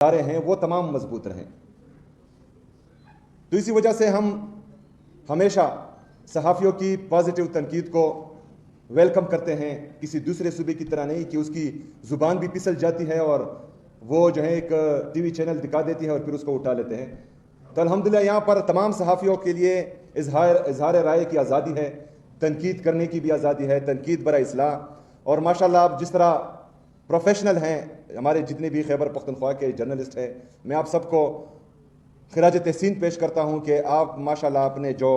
ادارے ہیں وہ تمام مضبوط رہیں۔ تو اسی وجہ سے ہم ہمیشہ صحافیوں کی پازیٹیو تنقید کو ویلکم کرتے ہیں، کسی دوسرے صوبے کی طرح نہیں کہ اس کی زبان بھی پھسل جاتی ہے اور وہ جو ہے ایک ٹی وی چینل دکھا دیتی ہے اور پھر اس کو اٹھا لیتے ہیں۔ تو الحمدللہ یہاں پر تمام صحافیوں کے لیے اظہار رائے کی آزادی ہے، تنقید کرنے کی بھی آزادی ہے، تنقید برائے اصلاح۔ اور ماشاءاللہ آپ جس طرح پروفیشنل ہیں، ہمارے جتنے بھی خیبر پختونخوا کے جرنلسٹ ہیں، میں آپ سب کو خراج تحسین پیش کرتا ہوں کہ آپ ماشاءاللہ اپنے جو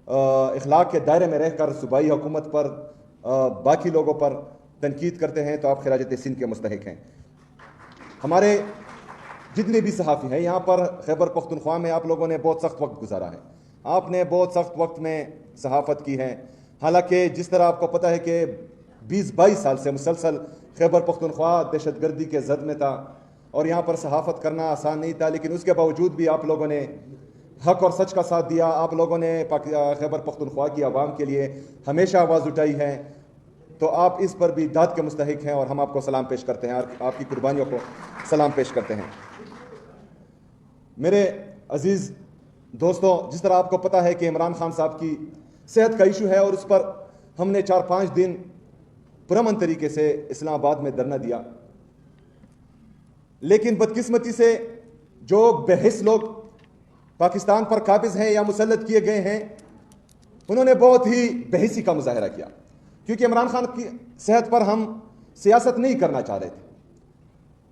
اخلاق کے دائرے میں رہ کر صوبائی حکومت پر باقی لوگوں پر تنقید کرتے ہیں، تو آپ خراج تحسین کے مستحق ہیں۔ ہمارے جتنے بھی صحافی ہیں یہاں پر خیبر پختونخوا میں، آپ لوگوں نے بہت سخت وقت گزارا ہے، آپ نے بہت سخت وقت میں صحافت کی ہے۔ حالانکہ جس طرح آپ کو پتہ ہے کہ 20-22 سال سے مسلسل خیبر پختونخوا دہشت گردی کے زد میں تھا اور یہاں پر صحافت کرنا آسان نہیں تھا، لیکن اس کے باوجود بھی آپ لوگوں نے حق اور سچ کا ساتھ دیا۔ آپ لوگوں نے خیبر پختونخوا کی عوام کے لیے ہمیشہ آواز اٹھائی ہے، تو آپ اس پر بھی داد کے مستحق ہیں اور ہم آپ کو سلام پیش کرتے ہیں اور آپ کی قربانیوں کو سلام پیش کرتے ہیں۔ میرے عزیز دوستوں، جس طرح آپ کو پتہ ہے کہ عمران خان صاحب کی صحت کا ایشو ہے اور اس پر ہم نے 4-5 دن پرامن طریقے سے اسلام آباد میں دھرنا دیا، لیکن بدقسمتی سے جو بحث لوگ پاکستان پر قابض ہیں یا مسلط کیے گئے ہیں، انہوں نے بہت ہی بحثی کا مظاہرہ کیا، کیونکہ عمران خان کی صحت پر ہم سیاست نہیں کرنا چاہ رہے تھے۔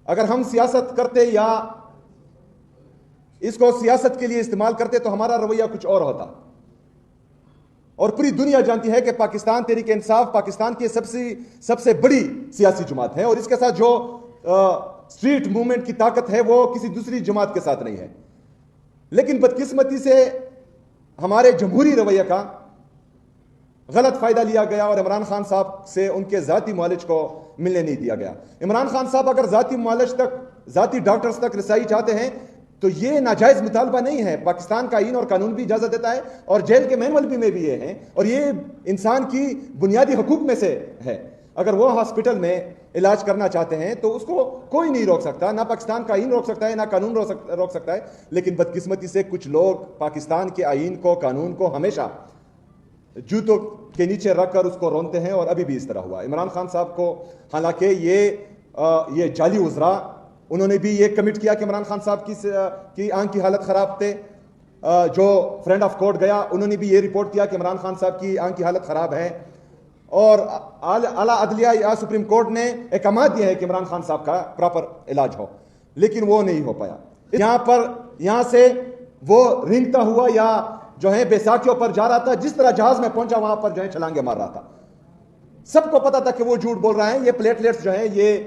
اگر ہم سیاست کرتے یا اس کو سیاست کے لیے استعمال کرتے تو ہمارا رویہ کچھ اور ہوتا، اور پوری دنیا جانتی ہے کہ پاکستان تحریک انصاف پاکستان کی سب سے بڑی سیاسی جماعت ہے، اور اس کے ساتھ جو اسٹریٹ موومنٹ کی طاقت ہے وہ کسی دوسری جماعت کے ساتھ نہیں ہے۔ لیکن بدقسمتی سے ہمارے جمہوری رویہ کا غلط فائدہ لیا گیا اور عمران خان صاحب سے ان کے ذاتی معالج کو ملنے نہیں دیا گیا۔ عمران خان صاحب اگر ذاتی معالج تک، ذاتی ڈاکٹرز تک رسائی چاہتے ہیں تو یہ ناجائز مطالبہ نہیں ہے، پاکستان کا آئین اور قانون بھی اجازت دیتا ہے اور جیل کے مینول بھی میں بھی یہ ہیں، اور یہ انسان کی بنیادی حقوق میں سے ہے۔ اگر وہ ہاسپٹل میں علاج کرنا چاہتے ہیں تو اس کو کوئی نہیں روک سکتا، نہ پاکستان کا آئین روک سکتا ہے، نہ قانون روک سکتا ہے۔ لیکن بدقسمتی سے کچھ لوگ پاکستان کے آئین کو، قانون کو ہمیشہ جوتوں کے نیچے رکھ کر اس کو رونتے ہیں، اور ابھی بھی اس طرح ہوا۔ عمران خان صاحب کو حالانکہ یہ جعلی وزراء، انہوں نے بھی یہ کمٹ کیا کہ عمران خان صاحب کی آنکھ کی حالت خراب تھے۔ جو فرینڈ آف کورٹ گیا انہوں نے بھی یہ رپورٹ کیا کہ عمران خان صاحب کی آنکھ کی حالت خراب ہے، اور اعلیٰ عدلیہ یا سپریم کورٹ نے احکامات دیے ہیں کہ عمران خان صاحب کا پراپر علاج ہو، لیکن وہ نہیں ہو پایا۔ یہاں سے وہ رینگتا ہوا یا جو ہے بیساکھیوں پر جا رہا تھا، جس طرح جہاز میں پہنچا وہاں پر جو ہے چھلانگے مار رہا تھا۔ سب کو پتا تھا کہ وہ جھوٹ بول رہا ہے، یہ پلیٹلیٹس جو ہیں یہ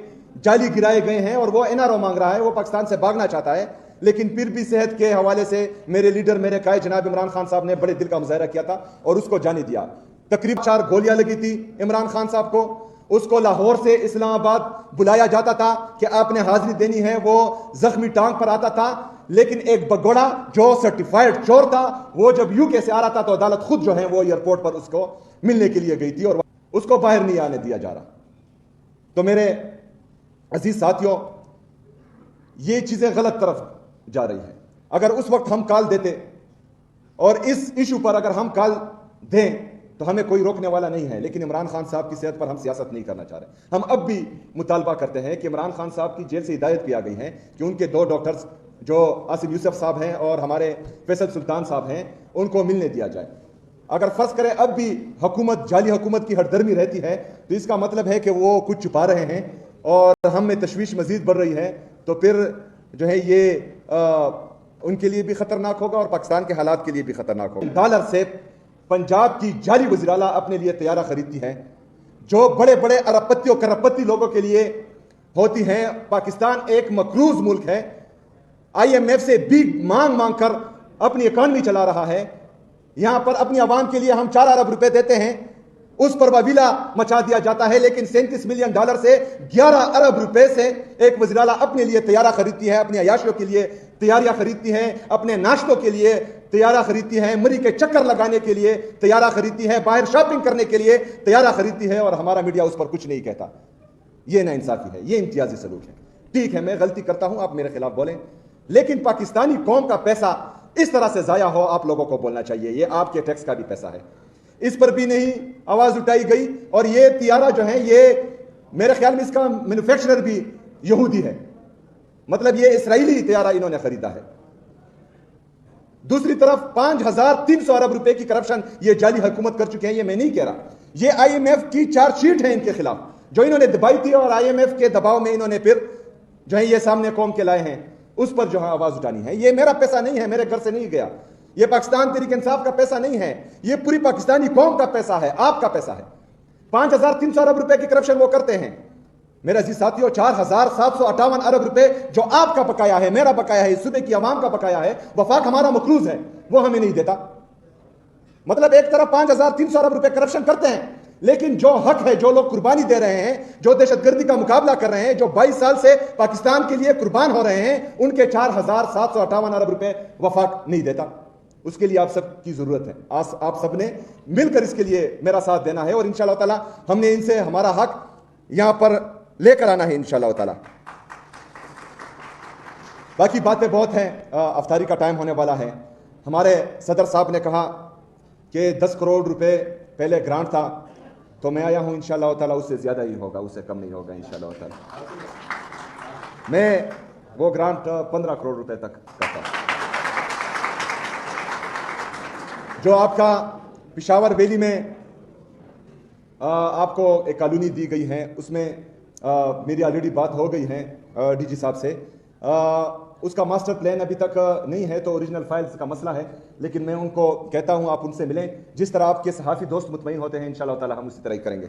جعلی گرائے گئے ہیں اور وہ این آر او مانگ رہا ہے، وہ پاکستان سے بھاگنا چاہتا ہے۔ لیکن پھر بھی صحت کے حوالے سے میرے لیڈر، میرے قائد جناب عمران خان صاحب نے بڑے دل کا مظاہرہ کیا تھا اور اس کو جانے دیا۔ تقریباً 4 گولیاں لگی تھی عمران خان صاحب کو، اس کو لاہور سے اسلام آباد بلایا جاتا تھا کہ آپ نے حاضری دینی ہے، وہ زخمی ٹانگ پر آتا تھا، لیکن ایک بگوڑا جو سرٹیفائیڈ چور تھا وہ جب یو کے سے آ رہا تھا تو عدالت خود جو ہے وہ ایئرپورٹ پر اس کو ملنے کے لیے گئی تھی اور اس کو باہر نہیں آنے دیا جا رہا۔ تو میرے عزیز ساتھیوں، یہ چیزیں غلط طرف جا رہی ہیں۔ اگر اس وقت ہم کال دیتے اور اس ایشو پر اگر ہم کال دیں تو ہمیں کوئی روکنے والا نہیں ہے، لیکن عمران خان صاحب کی صحت پر ہم سیاست نہیں کرنا چاہ رہے۔ ہم اب بھی مطالبہ کرتے ہیں کہ عمران خان صاحب کی جیل سے ہدایت کیا گئی ہے کہ ان کے 2 ڈاکٹرز جو آصف یوسف صاحب ہیں اور ہمارے فیصل سلطان صاحب ہیں ان کو ملنے دیا جائے۔ اگر فرض کریں اب بھی حکومت، جعلی حکومت کی ہردرمی رہتی ہے تو اس کا مطلب ہے کہ وہ کچھ چھپا رہے ہیں اور ہم میں تشویش مزید بڑھ رہی ہے، تو پھر جو ہے یہ ان کے لیے بھی خطرناک ہوگا اور پاکستان کے حالات کے لیے بھی خطرناک ہوگا۔ ڈالر سے پنجاب کی جعلی وزیراعلیٰ اپنے لیے طیارہ خریدتی ہے جو بڑے بڑے ارب پتی اور کروڑ پتی لوگوں کے لیے ہوتی ہیں۔ پاکستان ایک مقروض ملک ہے، آئی ایم ایف سے بھی مانگ کر اپنی اکانومی چلا رہا ہے۔ یہاں پر اپنی عوام کے لیے ہم 4 ارب روپے دیتے ہیں، اس پر واویلا مچا دیا جاتا ہے، لیکن 37 ملین ڈالر سے 11 ارب روپے سے ایک وزیراعلیٰ اپنے لیے طیارہ خریدتی ہے، اپنی عیاشیوں کے لیے تیاریاں خریدتی ہے، اپنے ناشتوں کے لیے طیارہ خریدتی ہے، مری کے چکر لگانے کے لیے طیارہ خریدتی ہے، باہر شاپنگ کرنے کے لیے طیارہ خریدتی ہے، اور ہمارا میڈیا اس پر کچھ نہیں کہتا۔ یہ ناانصافی ہے، یہ امتیازی سلوک ہے۔ ٹھیک ہے میں غلطی کرتا ہوں, آپ میرے خلاف بولیں, لیکن پاکستانی قوم کا پیسہ اس طرح سے ضائع ہو آپ لوگوں کو بولنا چاہیے. یہ آپ کے ٹیکس کا بھی پیسہ ہے, اس پر بھی نہیں آواز اٹھائی گئی. اور یہ طیارہ جو ہے یہ میرے خیال میں اس کا مینوفیکچرر بھی یہودی ہے, مطلب یہ اسرائیلی طیارہ انہوں نے خریدا ہے. دوسری طرف 5300 ارب روپے کی کرپشن یہ جعلی حکومت کر چکے ہیں. یہ میں نہیں کہہ رہا, یہ آئی ایم ایف کی چارج شیٹ ہے ان کے خلاف جو انہوں نے دبائی تھی, اور آئی ایم ایف کے دباؤ میں انہوں نے پھر جو ہے یہ سامنے قوم کے لائے ہیں, اس پر جو ہے آواز اٹھانی ہے. یہ میرا پیسہ نہیں ہے, میرے گھر سے نہیں گیا, یہ پاکستان تحریک انصاف کا پیسہ نہیں ہے, یہ پوری پاکستانی قوم کا پیسہ ہے, آپ کا پیسہ ہے. 5300 ارب روپے کی کرپشن وہ کرتے ہیں. میرے عزیز ساتھیوں 4758 ارب روپے جو آپ کا بقایا ہے, میرا بقایا ہے, اس صوبے کی عوام کا بقایا ہے, وفاق ہمارا مقروض ہے, وہ ہمیں نہیں دیتا. مطلب ایک طرف 5300 ارب روپے کرپشن کرتے ہیں, لیکن جو حق ہے, جو لوگ قربانی دے رہے ہیں, جو دہشت گردی کا مقابلہ کر رہے ہیں, جو 22 سال سے پاکستان کے لیے قربان ہو رہے ہیں, ان کے 4758 ارب روپے وفاق نہیں دیتا. اس کے لیے آپ سب کی ضرورت ہے, آپ سب نے مل کر اس کے لیے میرا ساتھ دینا ہے, اور انشاءاللہ تعالی ہم نے ان سے ہمارا حق یہاں پر لے کر آنا ہے انشاءاللہ تعالی. باقی باتیں بہت ہیں, افطاری کا ٹائم ہونے والا ہے. ہمارے صدر صاحب نے کہا کہ 10 کروڑ روپے پہلے گرانٹ تھا, تو میں آیا ہوں انشاءاللہ تعالی اس سے زیادہ ہی ہوگا, اس سے کم نہیں ہوگا انشاءاللہ تعالی. میں وہ گرانٹ 15 کروڑ روپے تک کرتا ہوں. جو آپ کا پشاور ویلی میں آپ کو ایک کالونی دی گئی ہے, اس میں میری آلریڈی بات ہو گئی ہے ڈی جی صاحب سے. اس کا ماسٹر پلان ابھی تک نہیں ہے, تو اوریجنل فائلز کا مسئلہ ہے, لیکن میں ان کو کہتا ہوں آپ ان سے ملیں. جس طرح آپ کے صحافی دوست مطمئن ہوتے ہیں انشاءاللہ تعالی ہم اسی طرح ہی کریں گے.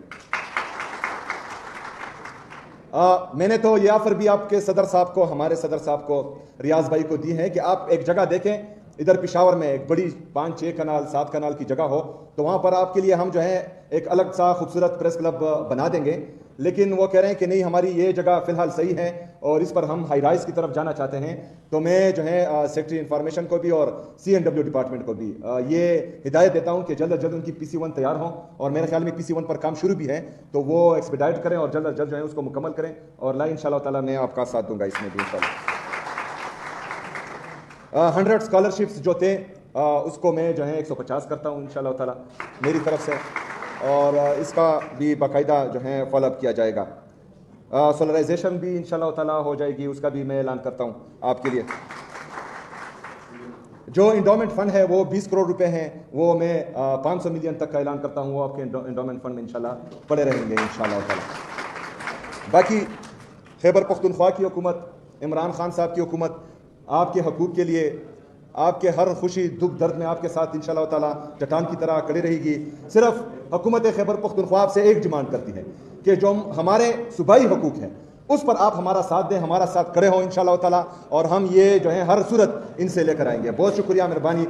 میں نے تو یہ آفر بھی آپ کے صدر صاحب کو, ہمارے صدر صاحب کو, ریاض بھائی کو دی ہے کہ آپ ایک جگہ دیکھیں ادھر پشاور میں, ایک بڑی 5-6 کنال 7 کنال کی جگہ ہو, تو وہاں پر آپ کے لیے ہم جو ہے ایک الگ سا خوبصورت پریس کلب بنا دیں گے. لیکن وہ کہہ رہے ہیں کہ نہیں ہماری یہ جگہ فی الحال صحیح ہے, اور اس پر ہم ہائی رائز کی طرف جانا چاہتے ہیں. تو میں جو ہے سیکرٹری انفارمیشن کو بھی اور CNW ڈپارٹمنٹ کو بھی یہ ہدایت دیتا ہوں کہ جلد از جلد ان کی PC1 تیار ہوں, اور میرے خیال میں PC1 پر کام شروع بھی ہے, تو وہ ایکسپیڈائٹ کریں اور جلد از جلد جو ہے اس کو مکمل کریں. اور انشاءاللہ تعالی میں آپ کا ساتھ دوں گا اس میں بھی انشاءاللہ. 100 اسکالرشپس جو تھے اس کو میں جو ہے 150 کرتا ہوں انشاءاللہ تعالی میری طرف سے, اور اس کا بھی باقاعدہ جو ہے فالو اپ کیا جائے گا. سولرائزیشن بھی انشاءاللہ تعالی ہو جائے گی, اس کا بھی میں اعلان کرتا ہوں آپ کے لیے. جو انڈومنٹ فنڈ ہے وہ 20 کروڑ روپے ہیں, وہ میں 500 ملین تک کا اعلان کرتا ہوں, وہ آپ کے انڈومنٹ فنڈ میں انشاءاللہ پڑے رہیں گے انشاءاللہ تعالی. باقی خیبر پختونخوا کی حکومت, عمران خان صاحب کی حکومت آپ کے حقوق کے لیے, آپ کے ہر خوشی دکھ درد میں آپ کے ساتھ انشاءاللہ تعالی چٹان کی طرح کھڑی رہے گی. صرف حکومت خیبر پختونخوا آپ سے ایک ڈیمانڈ کرتی ہے کہ جو ہمارے صوبائی حقوق ہیں اس پر آپ ہمارا ساتھ دیں, ہمارا ساتھ کھڑے ہوں انشاءاللہ تعالی, اور ہم یہ جو ہے ہر صورت ان سے لے کر آئیں گے. بہت شکریہ, مہربانی.